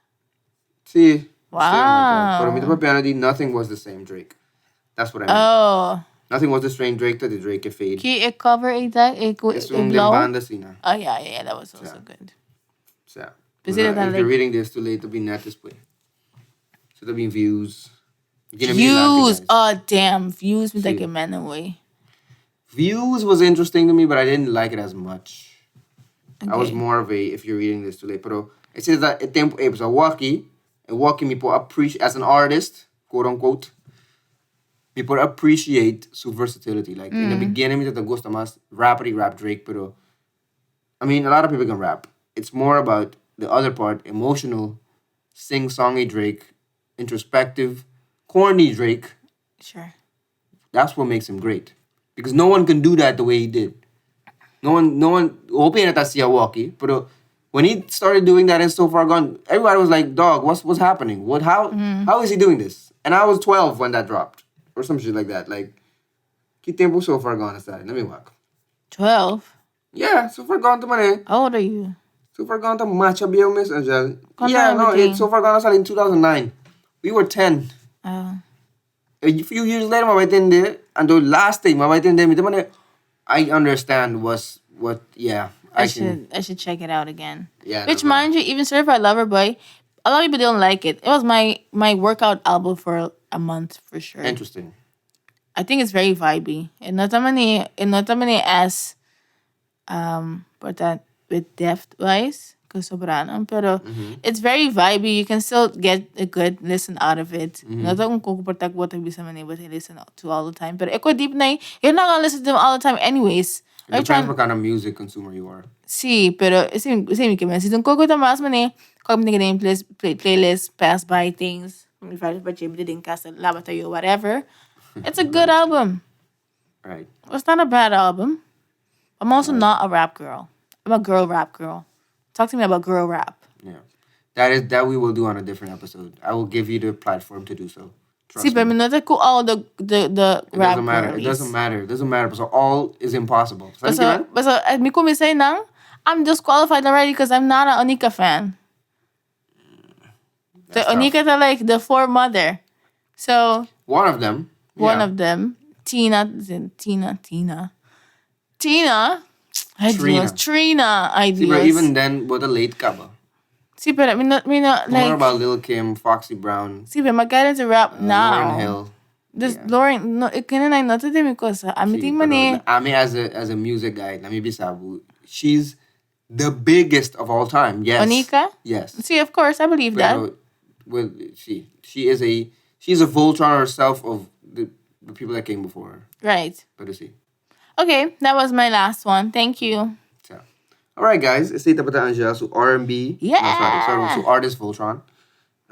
Sí. Wow. Pero mito pa piano di, nothing was the same Drake. That's what I mean. Oh. Nothing was the same Drake that the Drake can fade. Can you cover it? Es un banda sina. Oh, yeah, that was also good. So, If you're reading this too late to be net display. So there'll be views. Views. Oh, damn. Views with like a man away. Views was interesting to me, but I didn't like it as much. Okay. I was more of a, if you're reading this too late. Pero, it says that it tempo, so walkie me po appreciate, as an artist, quote unquote, me po appreciate su versatility. Like, in the beginning, me te gusta más rap Drake, pero, I mean, a lot of people can rap. It's more about the other part, emotional, sing-songy Drake, introspective, corny Drake. Sure. That's what makes him great. Because no one can do that the way he did. No one, hoping that that's walkie, but when he started doing that in So Far Gone, everybody was like, dog, what's happening? How is he doing this? And I was 12 when that dropped. Or some shit like that. Like, ¿qué tiempo So Far Gone aside? Let me walk. 12? Yeah, So Far Gone to man. How old are you? So Far Gone to macha biyo, Miss Angèle. Yeah, no, it's So Far Gone aside in 2009. We were 10. Oh. A few years later, mabaitinde, and the last thing, mabaitinde, I understand what, yeah. I should check it out again. Yeah. Which, mind you, even Certified Lover Boy, a lot of people don't like it. It was my workout album for a month, for sure. Interesting. I think it's very vibey. And not many as, but that with depth-wise, sobrano. Pero it's very vibey. You can still get a good listen out of it. Not kung kukuportak what bisa man able to listen to all the time. Pero eko deep na you're not gonna listen to them all the time anyways. It depends what kind of music consumer you are. Sí, pero same que man. Si tung kukuta mas man kung naging playlist, pass by things. If I didn't cast a labatayo, whatever. It's a good album. Right. It's not a bad album. I'm also not a rap girl. I'm a girl rap girl. Talk to me about girl rap. Yeah. That we will do on a different episode. I will give you the platform to do so. Trust See, but me. not ko all the rap It doesn't matter. So all is impossible. But me ko say nang I'm disqualified already because I'm not an Onika fan. The Onika like the foremother. So One of them. one yeah. of them, Tina. Trina. Trina See, but ideas. even then, what a late ka ba? See, but me not More like. about Lil Kim, Foxy Brown, See, but magaling to rap now. Lauryn Hill. This Yeah. Lauren, no, it can not to them because I'm See, meeting pero money. Ami as a music guy, let me be sabu. She's the biggest of all time. Yes. Onika? Yes. See, of course, I believe that. Pero, well, she's a Voltron herself of the people that came before her. Right. Pero see. Okay, that was my last one. Thank you. So, all right, guys. Stay tapos Angèle. So R&B. Yeah. No, sorry. So artist Voltron.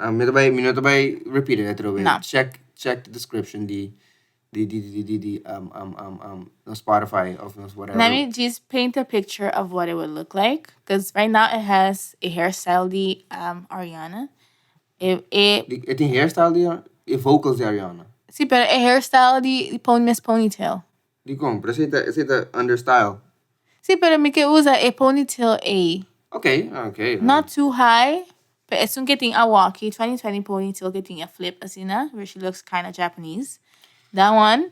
Minuto by repeat it. No. Check the description. The no Spotify of no whatever. Let me just paint a picture of what it would look like. Because right now it has a hairstyle, the Ariana. It hairstyle the vocals the Ariana. See, pero a hairstyle, the Miss Ponytail. Di ko, pero say the under style. See, pero me que usa a ponytail A. Okay. Not too high. But it's soon getting a walkie 2020 ponytail getting a flip asina where she looks kind of Japanese. That one.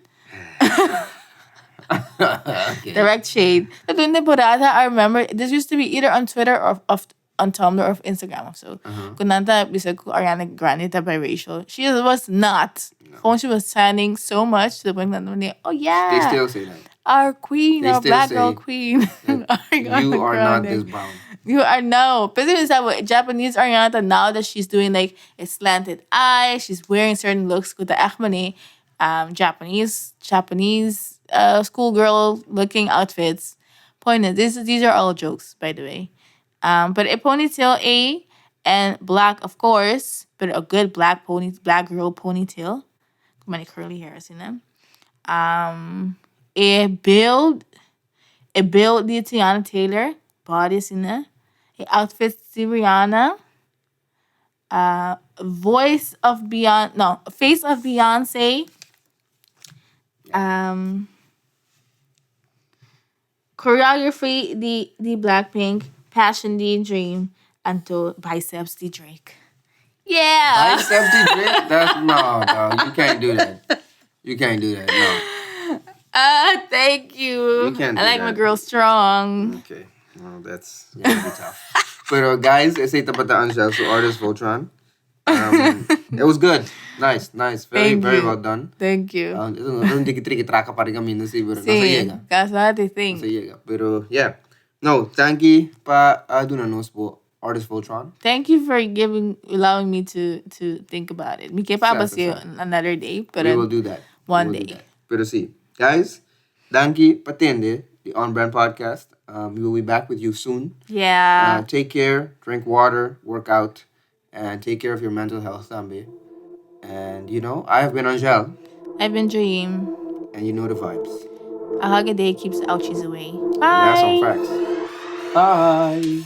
Okay. Direct shade. The temporada, I remember this used to be either on Twitter or on Tumblr or Instagram. So, kunanta bisag ko Ariana Grande ta biracial. She was not. No. She was tanning so much to the point that oh yeah. They still say that. Our queen, They our still black say girl queen. You are not this brown. You are no. But Japanese Ariana now that she's doing like a slanted eye, she's wearing certain looks with the Achmane, Japanese schoolgirl looking outfits. Point is, these are all jokes, by the way. But a ponytail A and black, of course, but a good black girl ponytail. Many curly hairs in them. A build the Tiana Taylor bodies in there. A outfit the Rihanna. Face of Beyonce. Choreography the Blackpink, passion the Dream, and to biceps the Drake. Yeah. Biceps the Drake? That's no, you can't do that. You can't do that. No. Thank you. You can't I do like that. my girl strong. Okay. Well, that's gonna be tough. But guys, ito pa ta Angèle, so artist Voltron. It was good. Nice. Very well done. Thank you. Ito hindi kita pa rin kami na siguro. Nasa Sí, yega. that's what I think. Nasa yega. Pero yeah. No, thank you pa Dunanos po, artist Voltron. Thank you for allowing me to think about it. Mike pa ba siya another day? But We will do that. One We will day. do that. Pero see, guys, thank you patende, the OnBrand Podcast. We will be back with you soon. Yeah. Take care, drink water, work out, and take care of your mental health, Tambi. And I have been Angèle. I've been Joïm. And you know the vibes. A hug a day keeps ouchies away. That's some Bye. facts. Bye.